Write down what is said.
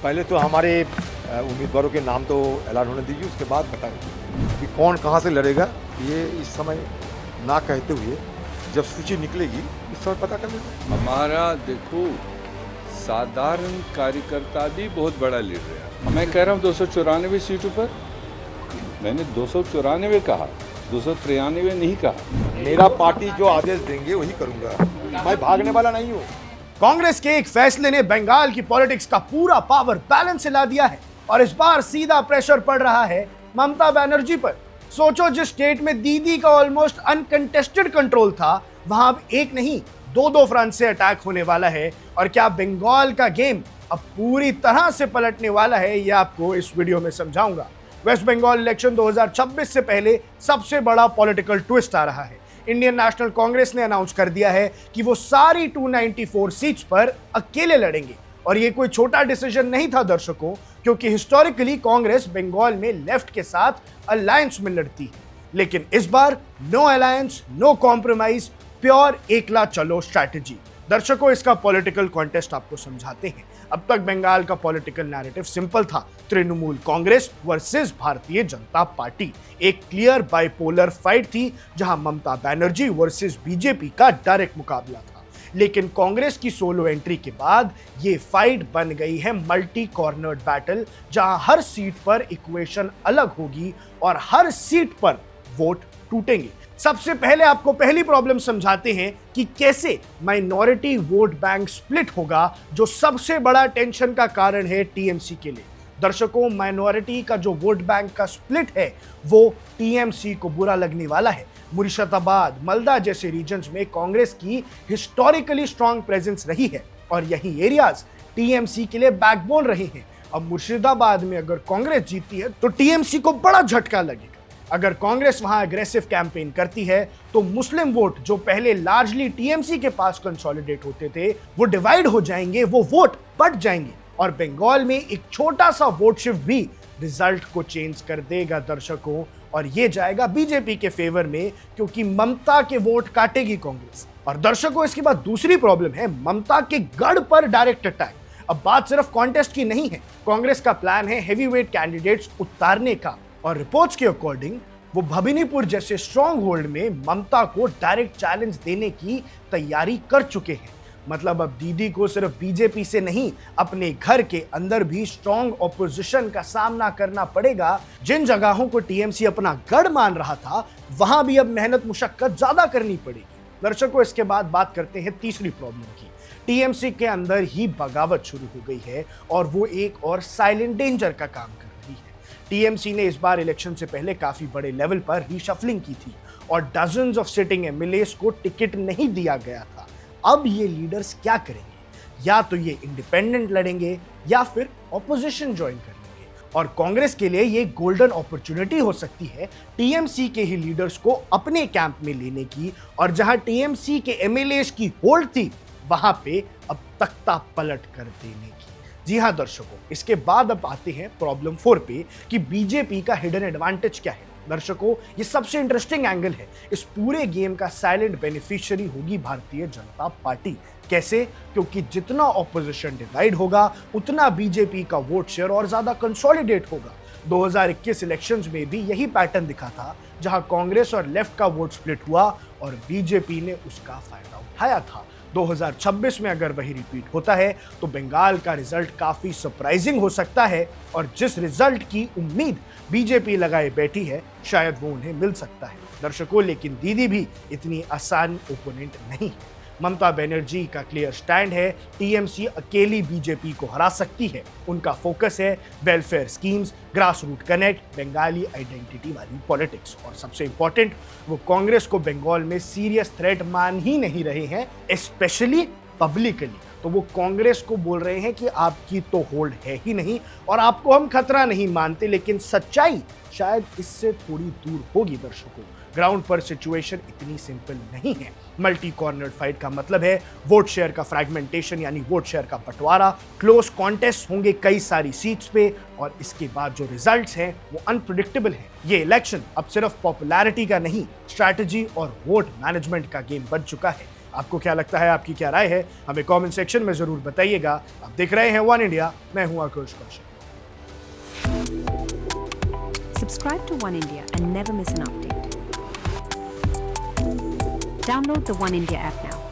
पहले तो हमारे उम्मीदवारों के नाम तो ऐलान होने दीजिए, उसके बाद बताएंगे कि कौन कहाँ से लड़ेगा। ये इस समय ना कहते हुए जब सूची निकलेगी इस समय पता कर लेंगे। हमारा देखो साधारण कार्यकर्ता भी बहुत बड़ा लीडर है। मैं कह रहा हूँ 294 सीटों पर, मैंने 294 कहा, 293 नहीं कहा। मेरा पार्टी जो आदेश देंगे वही करूंगा, मैं भागने वाला नहीं हूँ। कांग्रेस के एक फैसले ने बंगाल की पॉलिटिक्स का पूरा पावर बैलेंस हिला दिया है और इस बार सीधा प्रेशर पड़ रहा है ममता बनर्जी पर। सोचो, जिस स्टेट में दीदी का ऑलमोस्ट अनकंटेस्टेड कंट्रोल था, वहां अब एक नहीं दो फ्रंट से अटैक होने वाला है। और क्या बंगाल का गेम अब पूरी तरह से पलटने वाला है, यह आपको इस वीडियो में समझाऊंगा। वेस्ट बंगाल इलेक्शन 2026 से पहले सबसे बड़ा पॉलिटिकल ट्विस्ट आ रहा है। इंडियन नेशनल कांग्रेस ने अनाउंस कर दिया है कि वो सारी 294 सीट्स पर अकेले लड़ेंगे। और ये कोई छोटा डिसीजन नहीं था दर्शकों, क्योंकि हिस्टोरिकली कांग्रेस बंगाल में लेफ्ट के साथ अलायंस में लड़ती है। लेकिन इस बार no alliance, no compromise, pure एकला चलो स्ट्रैटेजी। दर्शकों, इसका पॉलिटिकल कॉन्टेस्ट आपको समझाते हैं। अब तक बंगाल का पॉलिटिकल नैरेटिव सिंपल था, तृणमूल कांग्रेस वर्सेस भारतीय जनता पार्टी। एक क्लियर बाइपोलर फाइट थी जहां ममता बनर्जी वर्सेस बीजेपी का डायरेक्ट मुकाबला था। लेकिन कांग्रेस की सोलो एंट्री के बाद ये फाइट बन गई है मल्टी कॉर्नर्ड बैटल, जहां हर सीट पर इक्वेशन अलग होगी और हर सीट पर वोट टूटेंगे। सबसे पहले आपको पहली प्रॉब्लम समझाते हैं कि कैसे माइनॉरिटी वोट बैंक स्प्लिट होगा, जो सबसे बड़ा टेंशन का कारण है टीएमसी के लिए। दर्शकों, माइनॉरिटी का जो वोट बैंक का स्प्लिट है वो टीएमसी को बुरा लगने वाला है। मुर्शिदाबाद, मालदा जैसे रीजन्स में कांग्रेस की हिस्टोरिकली स्ट्रांग प्रेजेंस रही है और यही एरियाज टीएमसी के लिए बैकबोन रहे हैं। अब मुर्शिदाबाद में अगर कांग्रेस जीतती है तो टीएमसी को बड़ा झटका लगेगा। अगर कांग्रेस वहां एग्रेसिव कैंपेन करती है तो मुस्लिम वोट जो पहले लार्जली टीएमसी के पास कंसोलिडेट होते थे वो डिवाइड हो जाएंगे, वो वोट बट जाएंगे और बंगाल में एक छोटा सा वोट शिफ्ट भी रिजल्ट को चेंज कर देगा दर्शकों। और ये जाएगा बीजेपी के फेवर में, क्योंकि ममता के वोट काटेगी कांग्रेस। और दर्शकों, इसके बाद दूसरी प्रॉब्लम है ममता के गढ़ पर डायरेक्ट अटैक। अब बात सिर्फ कॉन्टेस्ट की नहीं है, कांग्रेस का प्लान है हेवीवेट कैंडिडेट्स उतारने का। और रिपोर्ट्स के अकॉर्डिंग वो भवानीपुर जैसे स्ट्रॉन्ग होल्ड में ममता को डायरेक्ट चैलेंज देने की तैयारी कर चुके हैं। मतलब अब दीदी को सिर्फ बीजेपी से नहीं, अपने घर के अंदर भी स्ट्रॉन्ग ऑपोजिशन का सामना करना पड़ेगा। जिन जगहों को टीएमसी अपना गढ़ मान रहा था, वहां भी अब मेहनत मुशक्कत ज्यादा करनी पड़ेगी। दर्शकों, इसके बाद बात करते हैं तीसरी प्रॉब्लम की। टीएमसी के अंदर ही बगावत शुरू हो गई है और वो एक और साइलेंट डेंजर का काम कर रही है। टीएमसी ने इस बार इलेक्शन से पहले काफी बड़े लेवल पर रीशफलिंग की थी और डजन्स ऑफ सिटिंग एमएलएस को टिकट नहीं दिया गया था। अब ये लीडर्स क्या करेंगे? या तो ये इंडिपेंडेंट लड़ेंगे या फिर ऑपोजिशन ज्वाइन कर लेंगे। और कांग्रेस के लिए ये गोल्डन अपॉर्चुनिटी हो सकती है टीएमसी के ही लीडर्स को अपने कैंप में लेने की, और जहां टीएमसी के एमएलएस की होल्ड थी वहां पे अब तख्ता पलट कर देने की। जी हां दर्शकों, इसके बाद अब आते हैं प्रॉब्लम 4 पे कि बीजेपी का हिडन एडवांटेज क्या है। दर्शकों, ये सबसे इंटरेस्टिंग एंगल है। इस पूरे गेम का साइलेंट बेनिफिशियरी होगी भारतीय जनता पार्टी। कैसे? क्योंकि जितना ऑपोजिशन डिवाइड होगा उतना बीजेपी का वोट शेयर और ज्यादा कंसोलिडेट होगा। 2021 इलेक्शंस में भी यही पैटर्न दिखा था, जहां कांग्रेस और लेफ्ट का वोट स्प्लिट हुआ और बीजेपी ने उसका फायदा उठाया था। 2026 में अगर वही रिपीट होता है तो बंगाल का रिजल्ट काफी सरप्राइजिंग हो सकता है और जिस रिजल्ट की उम्मीद बीजेपी लगाए बैठी है शायद वो उन्हें मिल सकता है। दर्शकों, लेकिन दीदी भी इतनी आसान ओपोनेंट नहीं है। ममता बनर्जी का क्लियर स्टैंड है, टीएमसी अकेली बीजेपी को हरा सकती है। उनका फोकस है welfare schemes, grass root connect, Bengali identity वाली पॉलिटिक्स। और सबसे इंपॉर्टेंट, वो कांग्रेस को बंगाल में सीरियस थ्रेट मान ही नहीं रहे हैं, स्पेशली पब्लिकली। तो वो कांग्रेस को बोल रहे हैं कि आपकी तो होल्ड है ही नहीं और आपको हम खतरा नहीं मानते। लेकिन सच्चाई शायद इससे थोड़ी दूर होगी दर्शकों। ग्राउंड पर सिचुएशन इतनी सिंपल नहीं है। मल्टी कॉर्नर फाइट का मतलब है वोट शेयर का फ्रैगमेंटेशन, यानी वोट शेयर का बंटवारा। क्लोज कॉन्टेस्ट होंगे कई सारी सीट्स पे और इसके बाद जो रिजल्ट्स हैं वो अनप्रेडिक्टेबल हैं। ये इलेक्शन अब सिर्फ पॉपुलैरिटी का नहीं, स्ट्रैटेजी और वोट मैनेजमेंट का गेम बन चुका है। आपको क्या लगता है, आपकी क्या राय है, हमें कमेंट सेक्शन में जरूर बताइएगा। आप देख रहे हैं वन इंडिया, मैं हूं आकुश Kaushik. Subscribe to One India and never miss an update. Download the One India app now.